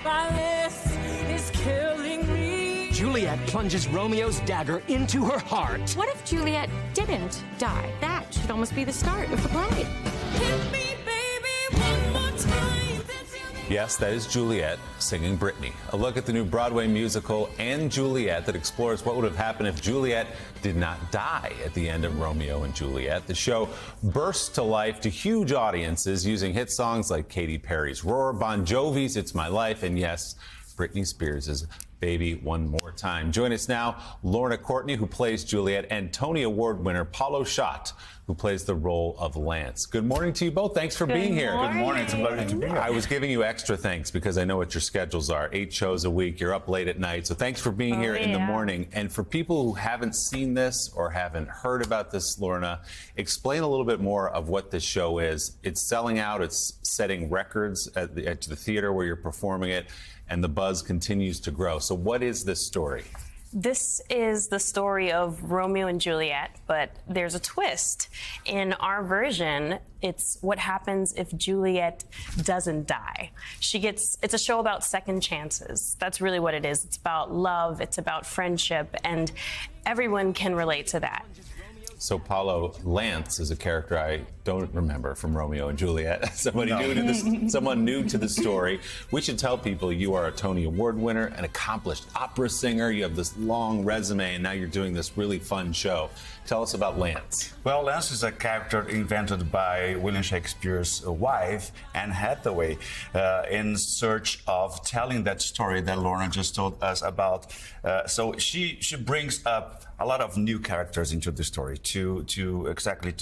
is killing me. Juliet plunges Romeo's dagger into her heart. What if Juliet didn't die? That should almost be the start of the play. Hit me, baby, one more time. Yes, that is Juliet singing Britney. A look at the new Broadway musical and Juliet that explores what would have happened if Juliet did not die at the end of Romeo and Juliet. The show bursts to life to huge audiences using hit songs like Katy Perry's Roar, Bon Jovi's It's My Life, and yes, Britney Spears' Baby One More Time. Join us now, Lorna Courtney, who plays Juliet, and Tony Award winner Paulo Szot, who plays the role of Lance. Good morning to you both. Thanks for being here. Good morning. It's a pleasure to be here. I was giving you extra thanks because I know what your schedules are. 8 shows a week. You're up late at night. So thanks for being here in the morning. And for people who haven't seen this or haven't heard about this, Lorna, explain a little bit more of what this show is. It's selling out. It's setting records at the theater where you're performing it, and the buzz continues to grow. So what is this story? This is the story of Romeo and Juliet, but there's a twist. In our version, it's what happens if Juliet doesn't die. It's a show about second chances. That's really what it is. It's about love, it's about friendship, and everyone can relate to that. So Paulo, Lance is a character I don't remember from Romeo and Juliet. Someone new to the story. We should tell people you are a Tony Award winner, an accomplished opera singer. You have this long resume, and now you're doing this really fun show. Tell us about Lance. Well, Lance is a character invented by William Shakespeare's wife, Anne Hathaway, in search of telling that story that Lorna just told us about. So she brings up a lot of new characters into the story to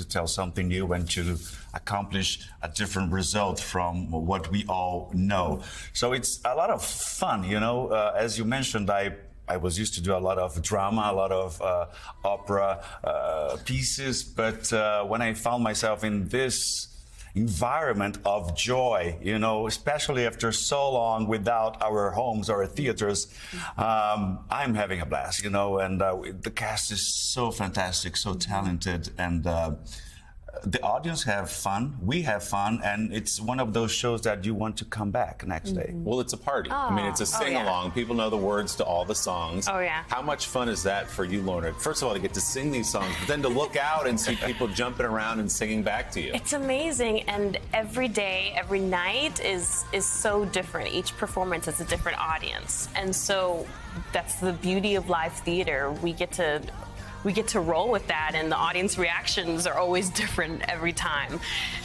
tell something new and to accomplish a different result from what we all know. So it's a lot of fun, you know. As you mentioned, I was used to do a lot of drama, a lot of opera pieces, but when I found myself in this environment of joy, you know, especially after so long without our homes or theaters, I'm having a blast, you know, and the cast is so fantastic, so talented, and the audience have fun, we have fun, and it's one of those shows that you want to come back next day. Well, it's a party. I mean, it's a sing-along. People know the words to all the songs. Oh, yeah. How much fun is that for you, Lorna? First of all, to get to sing these songs, but then to look out and see people jumping around and singing back to you. It's amazing, and every day, every night is so different. Each performance is a different audience, and so that's the beauty of live theater. We get to roll with that, and the audience reactions are always different every time.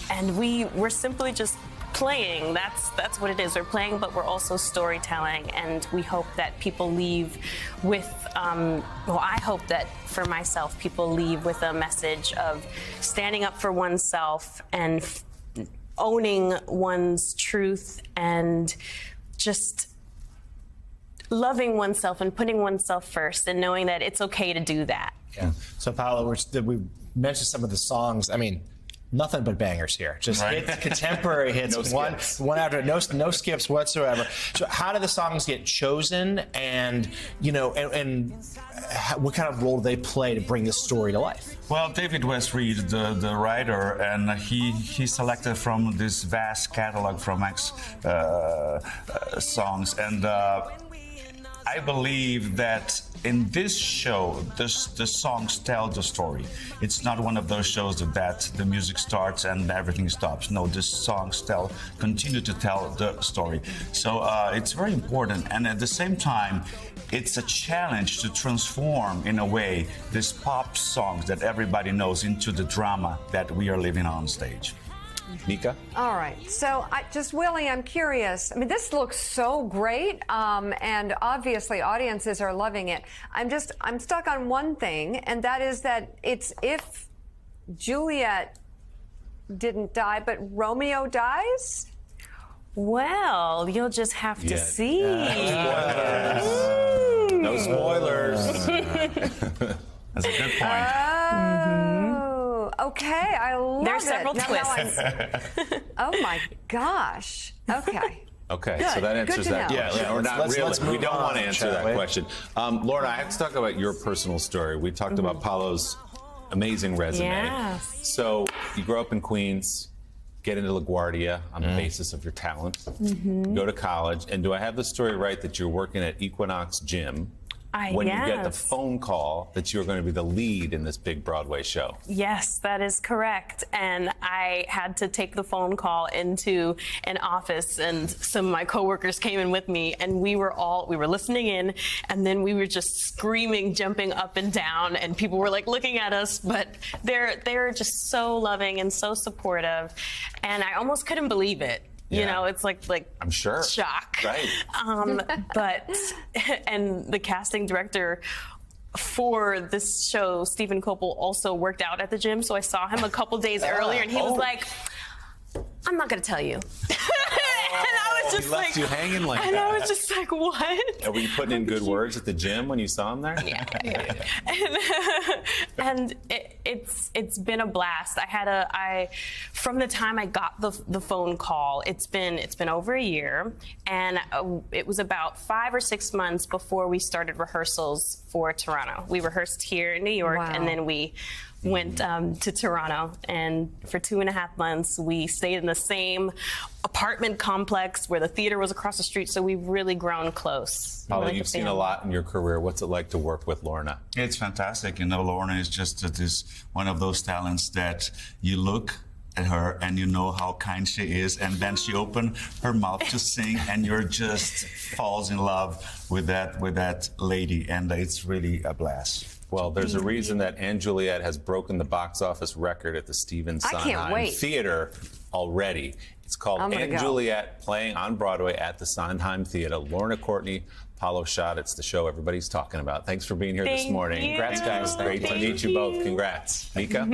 And we're simply just playing. That's what it is. We're playing, but we're also storytelling, and we hope that people leave with, well, I hope that for myself, people leave with a message of standing up for oneself and owning one's truth and just loving oneself and putting oneself first and knowing that it's okay to do that. Yeah. So, Paulo, we mentioned some of the songs. I mean, nothing but bangers here. Just hits, contemporary hits, one after no skips whatsoever. So, how do the songs get chosen, and you know, and what kind of role do they play to bring this story to life? Well, David West Reed, the writer, and he selected from this vast catalog from X songs, and I believe that in this show, the songs tell the story. It's not one of those shows that the music starts and everything stops. No, the songs continue to tell the story. So it's very important, and at the same time, it's a challenge to transform, in a way, these pop songs that everybody knows into the drama that we are living on stage. Nika? All right. So, Willie, I'm curious. I mean, this looks so great, and obviously audiences are loving it. I'm stuck on one thing, and that is that it's if Juliet didn't die, but Romeo dies? Well, you'll just have to see. No spoilers. That's a good point. Okay, I love it. There's several twists. Oh my gosh. Okay. Okay, Good. so that answers that Good to know. question. Yeah, or not let's really. We move don't on, want to answer shall that we? question. Lorna, I have to talk about your personal story. We talked about Paulo's amazing resume. Yes. So you grew up in Queens. get into LaGuardia on the basis of your talent, go to college, and do I have the story right that you're working at Equinox Gym when you get the Yes. phone call that you're going to be the lead in this big Broadway show? Yes, that is correct. And I had to take the phone call into an office, and some of my coworkers came in with me, and we were listening in, and then we were just screaming, jumping up and down, and people were like looking at us, but they're just so loving and so supportive, and I almost couldn't believe it. You Yeah. know, it's like I'm sure. shock. Right. And the casting director for this show, Stephen Copel, also worked out at the gym, so I saw him a couple days earlier, and he was like, "I'm not gonna tell you." And I was just He left like, you hanging like and that. I was just like, "What?" Were you putting in good words at the gym when you saw him there? And it's been a blast. From the time I got the phone call, it's been over a year, and it was about 5 or 6 months before we started rehearsals for Toronto. We rehearsed here in New York, Wow. and then we went to Toronto, and for 2.5 months we stayed in the same apartment complex where the theater was across the street, so we've really grown close. Paulo, Like you've a seen a family. lot in your career. What's it like to work with Lorna? It's fantastic. You know, Lorna is just this one of those talents that you look at her and you know how kind she is, and then she opened her mouth to sing, and you're just falls in love with that lady, and it's really a blast. Well, there's a reason that & Juliet has broken the box office record at the Stephen I can't Sondheim wait. Theater already. It's called I'm gonna & go. Juliet, playing on Broadway at the Sondheim Theater. Lorna Courtney, Paulo Schott. It's the show everybody's talking about. Thanks for being here this Thank morning. you. Congrats, guys. Great to Thank meet you both. Congrats. Mika?